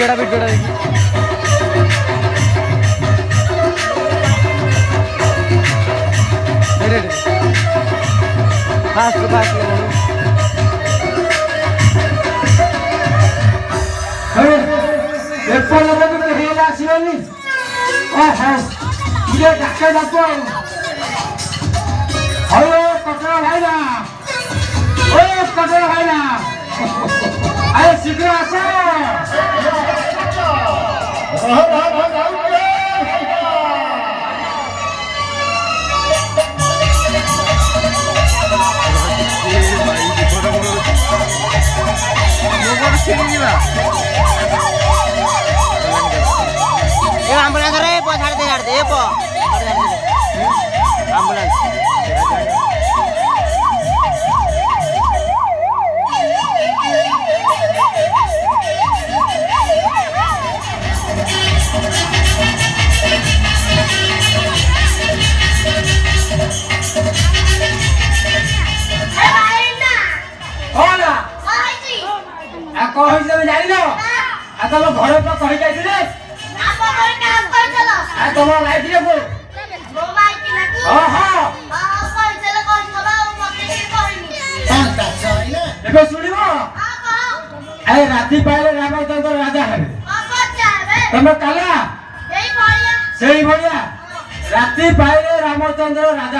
भिडियोटा देखि फास्ट शीघ्र आस एम्बुलेंस रे पो छाड़ दे पो एम्बुलेंस तुम घर तो कही जाइए तुम लाइट देखो शुण अरे राति पाइले रामचंद्र राजा है तुम काला से राति पाइले रामचंद्र राजा